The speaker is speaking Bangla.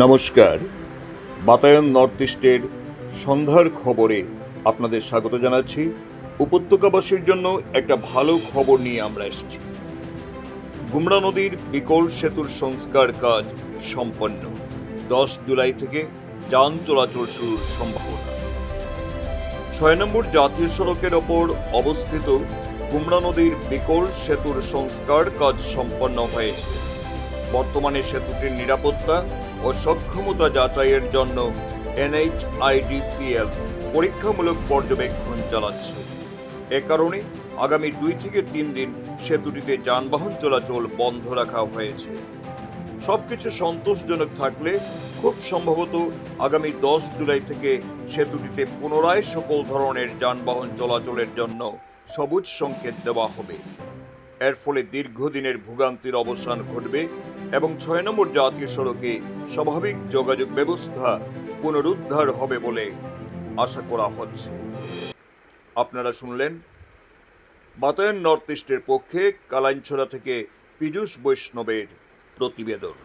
নমস্কার, বাতায়ন নর্থ ইস্টের সন্ধ্যার খবরে আপনাদের স্বাগত জানাচ্ছি। উপত্যকাবাসীর জন্য একটা ভালো খবর নিয়ে আমরা এসেছি। গুমরা নদীর বিকল সেতুর সংস্কার কাজ সম্পন্ন। 10 জুলাই থেকে যান চলাচল শুরুর সম্ভাবনা। 6 নম্বর জাতীয় সড়কের ওপর অবস্থিত গুমরা নদীর বিকল সেতুর সংস্কার কাজ সম্পন্ন হয়েছে। বর্তমানে সেতুটির নিরাপত্তা ও সক্ষমতা যাচাইয়ের জন্য NHIDCL পরীক্ষামূলক পর্যবেক্ষণ চালাচ্ছে। এ কারণে আগামী 2 থেকে 3 দিন সেতুটিতে যানবাহন চলাচল বন্ধ রাখা হয়েছে। সবকিছু সন্তোষজনক থাকলে খুব সম্ভবত আগামী 10 জুলাই থেকে সেতুটিতে পুনরায় সকল ধরনের যানবাহন চলাচলের জন্য সবুজ সংকেত দেওয়া হবে। এর ফলে দীর্ঘদিনের ভোগান্তির অবসান ঘটবে এবং 6 নম্বর জাতীয় সড়কে স্বাভাবিক যোগাযোগ ব্যবস্থা পুনরুদ্ধার হবে বলে আশা করা হচ্ছে। আপনারা শুনলেন বাতায়ন নর্থ ইস্টের পক্ষে কালাইনছড়া থেকে পীযূষ বৈষ্ণবের প্রতিবেদন।